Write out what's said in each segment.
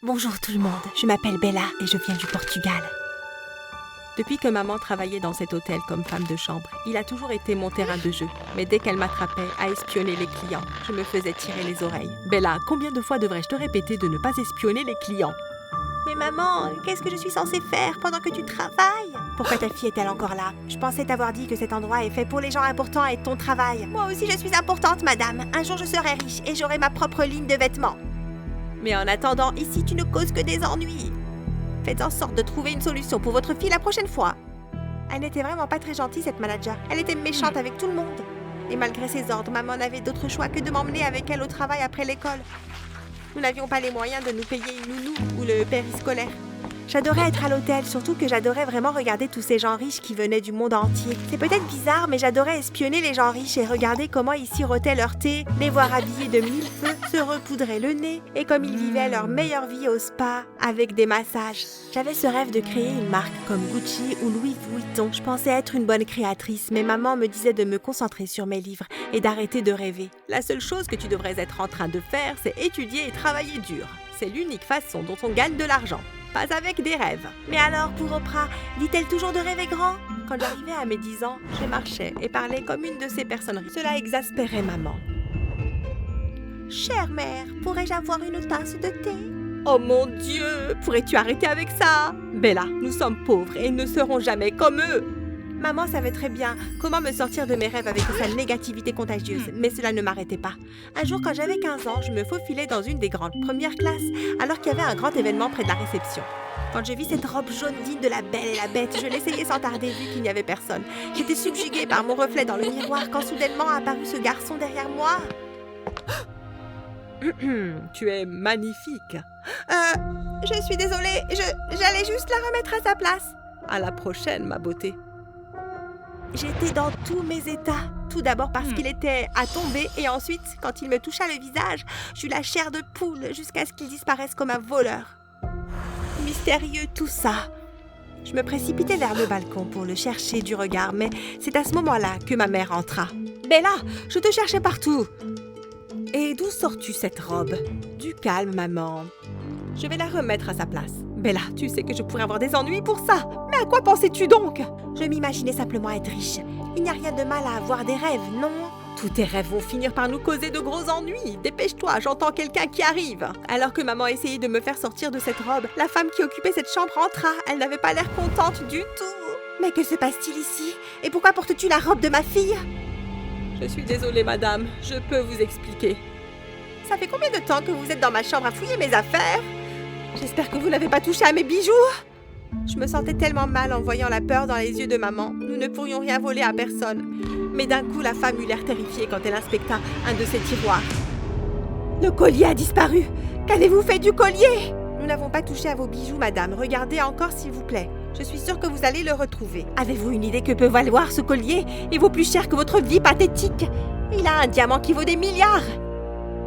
Bonjour tout le monde, je m'appelle Bella et je viens du Portugal. Depuis que maman travaillait dans cet hôtel comme femme de chambre, il a toujours été mon terrain de jeu. Mais dès qu'elle m'attrapait à espionner les clients, je me faisais tirer les oreilles. Bella, combien de fois devrais-je te répéter de ne pas espionner les clients? Mais maman, qu'est-ce que je suis censée faire pendant que tu travailles? Pourquoi ta fille est-elle encore là? Je pensais t'avoir dit que cet endroit est fait pour les gens importants et ton travail. Moi aussi je suis importante, madame. Un jour je serai riche et j'aurai ma propre ligne de vêtements. Mais en attendant, ici tu ne causes que des ennuis. Faites en sorte de trouver une solution pour votre fille la prochaine fois. Elle n'était vraiment pas très gentille, cette manager. Elle était méchante avec tout le monde. Et malgré ses ordres, maman n'avait d'autre choix que de m'emmener avec elle au travail après l'école. Nous n'avions pas les moyens de nous payer une nounou ou le périscolaire. J'adorais être à l'hôtel, surtout que j'adorais vraiment regarder tous ces gens riches qui venaient du monde entier. C'est peut-être bizarre, mais j'adorais espionner les gens riches et regarder comment ils sirotaient leur thé, les voir habillés de mille feux, se repoudraient le nez et comme ils vivaient leur meilleure vie au spa avec des massages. J'avais ce rêve de créer une marque comme Gucci ou Louis Vuitton. Je pensais être une bonne créatrice, mais maman me disait de me concentrer sur mes livres et d'arrêter de rêver. La seule chose que tu devrais être en train de faire, c'est étudier et travailler dur. C'est l'unique façon dont on gagne de l'argent. Pas avec des rêves. Mais alors, pour Oprah, dit-elle toujours de rêver grand? Quand j'arrivais à mes 10 ans, je marchais et parlais comme une de ces personnes. Cela exaspérait maman. Chère mère, pourrais-je avoir une tasse de thé? Oh mon Dieu, pourrais-tu arrêter avec ça? Bella, nous sommes pauvres et ne serons jamais comme eux. Maman savait très bien comment me sortir de mes rêves avec sa négativité contagieuse, mais cela ne m'arrêtait pas. Un jour, quand j'avais 15 ans, je me faufilais dans une des grandes premières classes, alors qu'il y avait un grand événement près de la réception. Quand je vis cette robe jaune digne de la Belle et la Bête, je l'essayais sans tarder vu qu'il n'y avait personne. J'étais subjuguée par mon reflet dans le miroir quand soudainement apparut ce garçon derrière moi. Tu es magnifique. Je suis désolée, j'allais juste la remettre à sa place. À la prochaine, ma beauté. J'étais dans tous mes états. Tout d'abord parce qu'il était à tomber et ensuite, quand il me toucha le visage, j'eus la chair de poule jusqu'à ce qu'il disparaisse comme un voleur. Mystérieux tout ça. Je me précipitai vers le balcon pour le chercher du regard, mais c'est à ce moment-là que ma mère entra. « Bella, je te cherchais partout !»« Et d'où sors-tu cette robe ?»« Du calme, maman. Je vais la remettre à sa place. » Bella, tu sais que je pourrais avoir des ennuis pour ça. Mais à quoi pensais-tu donc? Je m'imaginais simplement être riche. Il n'y a rien de mal à avoir des rêves, non? Tous tes rêves vont finir par nous causer de gros ennuis. Dépêche-toi, j'entends quelqu'un qui arrive. Alors que maman essayait de me faire sortir de cette robe, la femme qui occupait cette chambre entra. Elle n'avait pas l'air contente du tout. Mais que se passe-t-il ici? Et pourquoi portes-tu la robe de ma fille? Je suis désolée, madame. Je peux vous expliquer. Ça fait combien de temps que vous êtes dans ma chambre à fouiller mes affaires? J'espère que vous n'avez pas touché à mes bijoux. Je me sentais tellement mal en voyant la peur dans les yeux de maman. Nous ne pourrions rien voler à personne. Mais d'un coup, la femme eut l'air terrifiée quand elle inspecta un de ses tiroirs. Le collier a disparu. Qu'avez-vous fait du collier? Nous n'avons pas touché à vos bijoux, madame. Regardez encore, s'il vous plaît. Je suis sûre que vous allez le retrouver. Avez-vous une idée que peut valoir ce collier? Il vaut plus cher que votre vie pathétique. Il a un diamant qui vaut des milliards.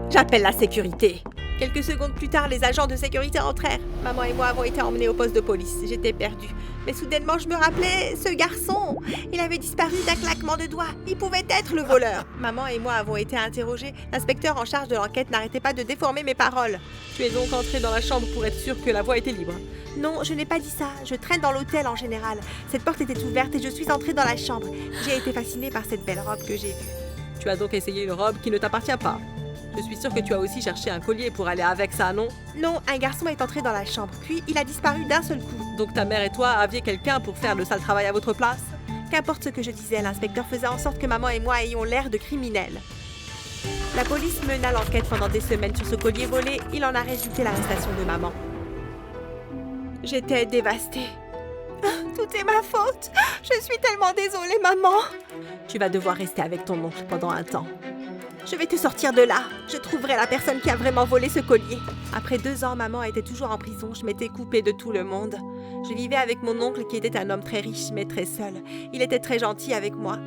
J'appelle la sécurité. Quelques secondes plus tard, les agents de sécurité entrèrent. Maman et moi avons été emmenés au poste de police. J'étais perdue. Mais soudainement, je me rappelais, ce garçon. Il avait disparu d'un claquement de doigts. Il pouvait être le voleur. Maman et moi avons été interrogés. L'inspecteur en charge de l'enquête n'arrêtait pas de déformer mes paroles. Tu es donc entrée dans la chambre pour être sûre que la voie était libre? Non, je n'ai pas dit ça. Je traîne dans l'hôtel en général. Cette porte était ouverte et je suis entrée dans la chambre. J'ai été fascinée par cette belle robe que j'ai vue. Tu as donc essayé une robe qui ne t'appartient pas? Je suis sûre que tu as aussi cherché un collier pour aller avec ça, non? Non, un garçon est entré dans la chambre, puis il a disparu d'un seul coup. Donc ta mère et toi aviez quelqu'un pour faire le sale travail à votre place? Qu'importe ce que je disais, l'inspecteur faisait en sorte que maman et moi ayons l'air de criminels. La police mena l'enquête pendant des semaines sur ce collier volé. Il en a résulté l'arrestation de maman. J'étais dévastée. Tout est ma faute. Je suis tellement désolée, maman. Tu vas devoir rester avec ton oncle pendant un temps. Je vais te sortir de là. Je trouverai la personne qui a vraiment volé ce collier. Après 2 ans, maman était toujours en prison. Je m'étais coupée de tout le monde. Je vivais avec mon oncle qui était un homme très riche mais très seul. Il était très gentil avec moi.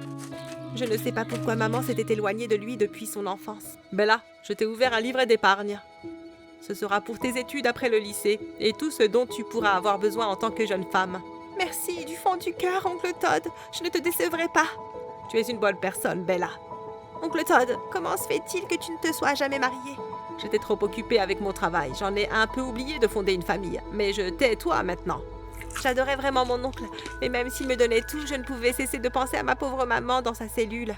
Je ne sais pas pourquoi maman s'était éloignée de lui depuis son enfance. Bella, je t'ai ouvert un livret d'épargne. Ce sera pour tes études après le lycée et tout ce dont tu pourras avoir besoin en tant que jeune femme. Merci du fond du cœur, oncle Todd. Je ne te décevrai pas. Tu es une bonne personne, Bella. Oncle Todd, comment se fait-il que tu ne te sois jamais marié? J'étais trop occupée avec mon travail. J'en ai un peu oublié de fonder une famille. Mais je tais-toi maintenant. J'adorais vraiment mon oncle, mais même s'il me donnait tout, je ne pouvais cesser de penser à ma pauvre maman dans sa cellule.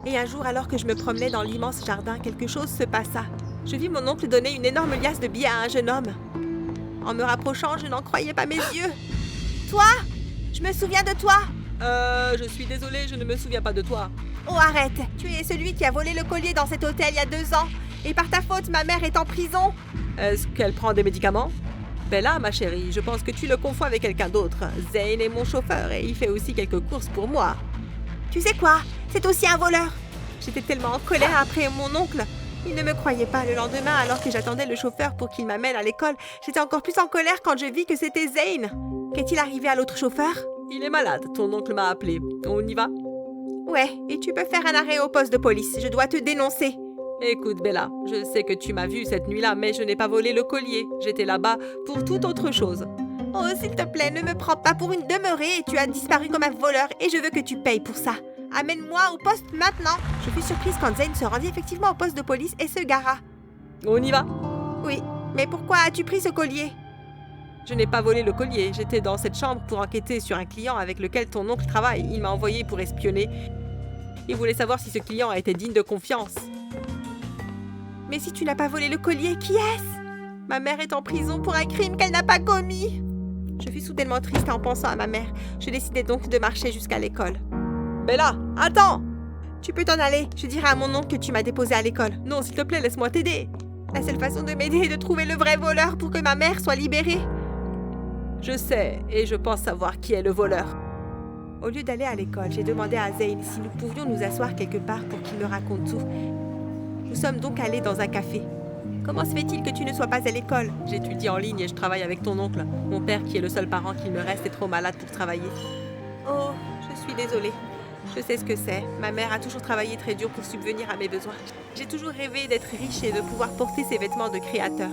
Et un jour, alors que je me promenais dans l'immense jardin, quelque chose se passa. Je vis mon oncle donner une énorme liasse de billets à un jeune homme. En me rapprochant, je n'en croyais pas mes yeux. Toi? Je me souviens de toi. Je suis désolée, je ne me souviens pas de toi. Oh, arrête! Tu es celui qui a volé le collier dans cet hôtel il y a 2 ans. Et par ta faute, ma mère est en prison. Est-ce qu'elle prend des médicaments? Bella, ma chérie, je pense que tu le confonds avec quelqu'un d'autre. Zane est mon chauffeur et il fait aussi quelques courses pour moi. Tu sais quoi? C'est aussi un voleur. J'étais tellement en colère après mon oncle. Il ne me croyait pas le lendemain alors que j'attendais le chauffeur pour qu'il m'amène à l'école. J'étais encore plus en colère quand je vis que c'était Zane. Qu'est-il arrivé à l'autre chauffeur? Il est malade, ton oncle m'a appelé. On y va? Ouais, et tu peux faire un arrêt au poste de police. Je dois te dénoncer. Écoute, Bella, je sais que tu m'as vue cette nuit-là, mais je n'ai pas volé le collier. J'étais là-bas pour toute autre chose. Oh, s'il te plaît, ne me prends pas pour une demeurée. Tu as disparu comme un voleur et je veux que tu payes pour ça. Amène-moi au poste maintenant. Je fus surprise quand Zane se rendit effectivement au poste de police et se gara. On y va? Oui, mais pourquoi as-tu pris ce collier? Je n'ai pas volé le collier. J'étais dans cette chambre pour enquêter sur un client avec lequel ton oncle travaille. Il m'a envoyé pour espionner. Il voulait savoir si ce client était digne de confiance. Mais si tu n'as pas volé le collier, qui est-ce? Ma mère est en prison pour un crime qu'elle n'a pas commis. Je fus soudainement triste en pensant à ma mère. Je décidai donc de marcher jusqu'à l'école. Bella, attends! Tu peux t'en aller. Je dirai à mon oncle que tu m'as déposé à l'école. Non, s'il te plaît, laisse-moi t'aider. La seule façon de m'aider est de trouver le vrai voleur pour que ma mère soit libérée. Je sais, et je pense savoir qui est le voleur. Au lieu d'aller à l'école, j'ai demandé à Zane si nous pouvions nous asseoir quelque part pour qu'il me raconte tout. Nous sommes donc allés dans un café. Comment se fait-il que tu ne sois pas à l'école? J'étudie en ligne et je travaille avec ton oncle. Mon père, qui est le seul parent qu'il me reste, est trop malade pour travailler. Oh, je suis désolée. Je sais ce que c'est. Ma mère a toujours travaillé très dur pour subvenir à mes besoins. J'ai toujours rêvé d'être riche et de pouvoir porter ses vêtements de créateur.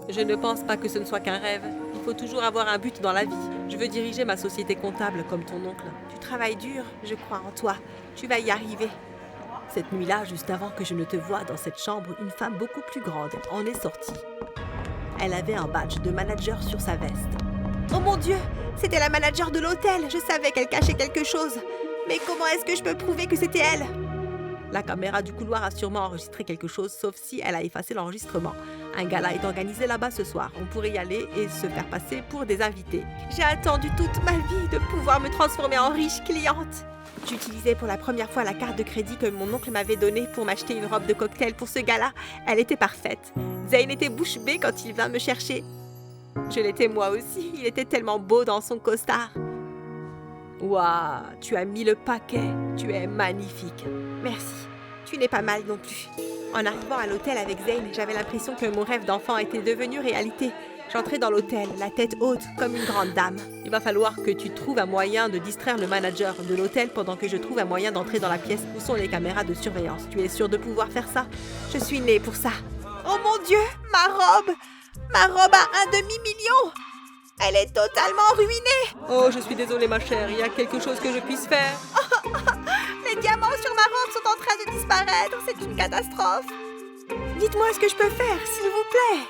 Je ne pense pas que ce ne soit qu'un rêve. Il faut toujours avoir un but dans la vie. Je veux diriger ma société comptable comme ton oncle. Tu travailles dur, je crois en toi. Tu vas y arriver. Cette nuit-là, juste avant que je ne te voie dans cette chambre, une femme beaucoup plus grande en est sortie. Elle avait un badge de manager sur sa veste. Oh mon Dieu! C'était la manager de l'hôtel. Je savais qu'elle cachait quelque chose. Mais comment est-ce que je peux prouver que c'était elle? La caméra du couloir a sûrement enregistré quelque chose, sauf si elle a effacé l'enregistrement. Un gala est organisé là-bas ce soir. On pourrait y aller et se faire passer pour des invités. J'ai attendu toute ma vie de pouvoir me transformer en riche cliente. J'utilisais pour la première fois la carte de crédit que mon oncle m'avait donnée pour m'acheter une robe de cocktail pour ce gala. Elle était parfaite. Zane était bouche bée quand il vint me chercher. Je l'étais moi aussi. Il était tellement beau dans son costard. Waouh, tu as mis le paquet. Tu es magnifique. Merci. Tu n'es pas mal non plus. En arrivant à l'hôtel avec Zane, j'avais l'impression que mon rêve d'enfant était devenu réalité. J'entrais dans l'hôtel, la tête haute, comme une grande dame. Il va falloir que tu trouves un moyen de distraire le manager de l'hôtel pendant que je trouve un moyen d'entrer dans la pièce où sont les caméras de surveillance. Tu es sûre de pouvoir faire ça? Je suis née pour ça. Oh mon Dieu, ma robe! Ma robe a un demi-million! Elle est totalement ruinée! Oh, je suis désolée, ma chère. Il y a quelque chose que je puisse faire? Les diamants sur ma robe sont en train de disparaître. C'est une catastrophe. Dites-moi ce que je peux faire, s'il vous plaît.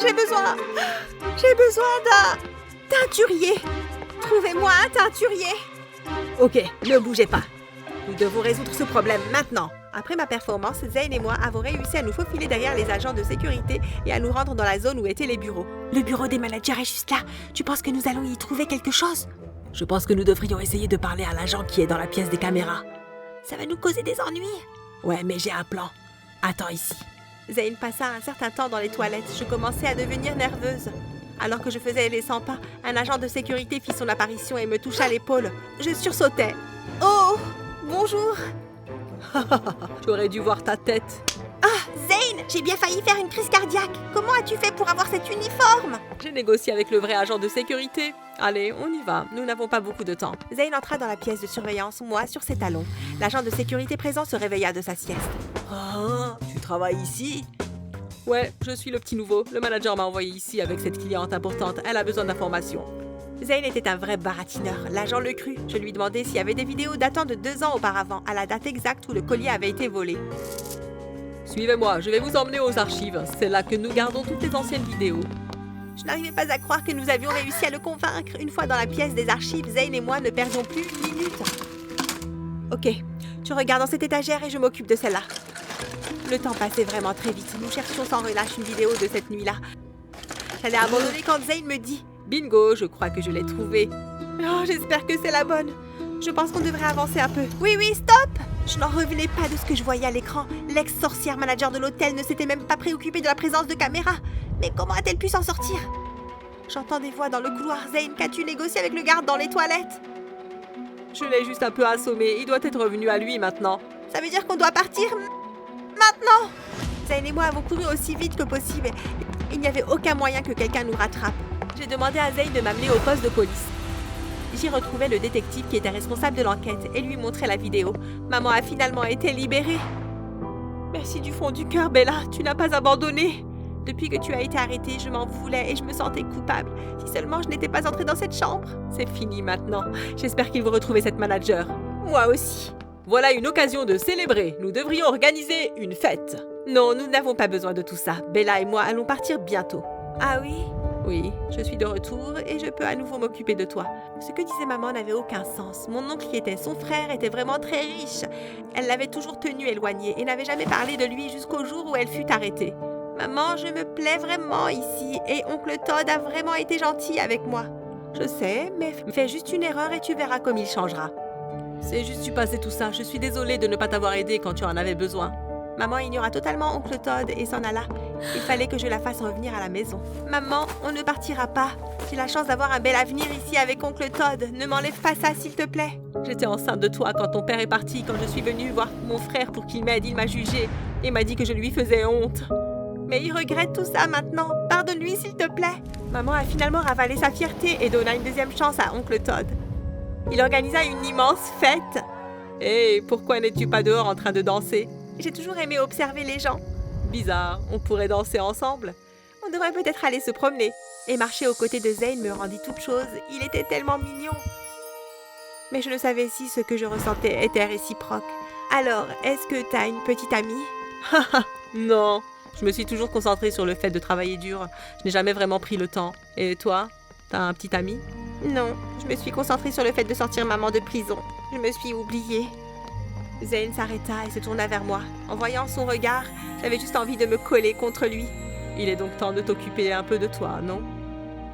J'ai besoin d'un teinturier. Trouvez-moi un teinturier. Ok, ne bougez pas. Nous devons résoudre ce problème maintenant. Après ma performance, Zane et moi avons réussi à nous faufiler derrière les agents de sécurité et à nous rendre dans la zone où étaient les bureaux. Le bureau des managers est juste là. Tu penses que nous allons y trouver quelque chose? Je pense que nous devrions essayer de parler à l'agent qui est dans la pièce des caméras. Ça va nous causer des ennuis. Ouais, mais j'ai un plan. Attends ici. Zane passa un certain temps dans les toilettes. Je commençais à devenir nerveuse. Alors que je faisais les 100 pas, un agent de sécurité fit son apparition et me toucha l'épaule. Je sursautais. Oh, bonjour. J'aurais dû voir ta tête. Ah, Zane, j'ai bien failli faire une crise cardiaque. Comment as-tu fait pour avoir cet uniforme? J'ai négocié avec le vrai agent de sécurité. Allez, on y va. Nous n'avons pas beaucoup de temps. Zane entra dans la pièce de surveillance, moi sur ses talons. L'agent de sécurité présent se réveilla de sa sieste. Ah, tu travailles ici? Ouais, je suis le petit nouveau. Le manager m'a envoyé ici avec cette cliente importante. Elle a besoin d'informations. Zane était un vrai baratineur. L'agent le crut. Je lui demandai s'il y avait des vidéos datant de 2 ans auparavant, à la date exacte où le collier avait été volé. Suivez-moi, je vais vous emmener aux archives. C'est là que nous gardons toutes les anciennes vidéos. Je n'arrivais pas à croire que nous avions réussi à le convaincre. Une fois dans la pièce des archives, Zane et moi ne perdions plus une minute. Ok, tu regardes dans cette étagère et je m'occupe de celle-là. Le temps passait vraiment très vite. Nous cherchions sans relâche une vidéo de cette nuit-là. J'allais abandonner quand Zane me dit « Bingo, je crois que je l'ai trouvée. Oh, j'espère que c'est la bonne. Je pense qu'on devrait avancer un peu. Oui, stop! Je n'en revenais pas de ce que je voyais à l'écran. L'ex-sorcière manager de l'hôtel ne s'était même pas préoccupée de la présence de caméras. Mais comment a-t-elle pu s'en sortir? J'entends des voix dans le couloir. Zane, qu'as-tu négocié avec le garde dans les toilettes? Je l'ai juste un peu assommé. Il doit être revenu à lui maintenant. Ça veut dire qu'on doit partir maintenant? Zane et moi avons couru aussi vite que possible. Il n'y avait aucun moyen que quelqu'un nous rattrape. J'ai demandé à Zane de m'amener au poste de police. J'y retrouvais le détective qui était responsable de l'enquête et lui montrais la vidéo. Maman a finalement été libérée. Merci du fond du cœur, Bella. Tu n'as pas abandonné. Depuis que tu as été arrêtée, je m'en voulais et je me sentais coupable. Si seulement je n'étais pas entrée dans cette chambre. C'est fini maintenant. J'espère qu'il va retrouver cette manager. Moi aussi. Voilà une occasion de célébrer. Nous devrions organiser une fête. Non, nous n'avons pas besoin de tout ça. Bella et moi allons partir bientôt. Ah oui? Oui, je suis de retour Et je peux à nouveau m'occuper de toi. Ce que disait maman n'avait aucun sens. Mon oncle qui était son frère était vraiment très riche. Elle l'avait toujours tenu éloigné et n'avait jamais parlé de lui jusqu'au jour où elle fut arrêtée. Maman, je me plais vraiment ici et oncle Todd a vraiment été gentil avec moi. Je sais, mais fais juste une erreur et tu verras comme il changera. C'est juste du passé tout ça. Je suis désolée de ne pas t'avoir aidé quand tu en avais besoin. Maman ignora totalement oncle Todd et s'en alla. Il fallait que je la fasse revenir à la maison. Maman, on ne partira pas. J'ai la chance d'avoir un bel avenir ici avec oncle Todd. Ne m'enlève pas ça, s'il te plaît. J'étais enceinte de toi quand ton père est parti. Quand je suis venue voir mon frère pour qu'il m'aide, il m'a jugée et m'a dit que je lui faisais honte. Mais il regrette tout ça maintenant. Pardonne-lui, s'il te plaît. Maman a finalement ravalé sa fierté et donna une deuxième chance à oncle Todd. Il organisa une immense fête. Hé, pourquoi n'es-tu pas dehors en train de danser? J'ai toujours aimé observer les gens. Bizarre, on pourrait danser ensemble. On devrait peut-être aller se promener. Et marcher aux côtés de Zane me rendit toute chose. Il était tellement mignon. Mais je ne savais si ce que je ressentais était réciproque. Alors, est-ce que t'as une petite amie? Non, je me suis toujours concentrée sur le fait de travailler dur. Je n'ai jamais vraiment pris le temps. Et toi, t'as un petit ami? Non, je me suis concentrée sur le fait de sortir maman de prison. Je me suis oubliée. Zane s'arrêta et se tourna vers moi. En voyant son regard, j'avais juste envie de me coller contre lui. Il est donc temps de t'occuper un peu de toi, non?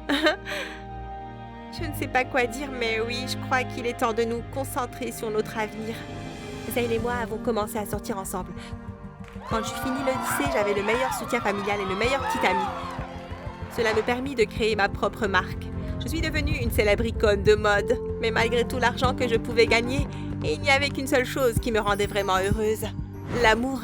Je ne sais pas quoi dire, mais oui, je crois qu'il est temps de nous concentrer sur notre avenir. Zane et moi avons commencé à sortir ensemble. Quand je finis le lycée, j'avais le meilleur soutien familial et le meilleur petit ami. Cela me permit de créer ma propre marque. Je suis devenue une célèbre icône de mode, mais malgré tout l'argent que je pouvais gagner, il n'y avait qu'une seule chose qui me rendait vraiment heureuse, l'amour.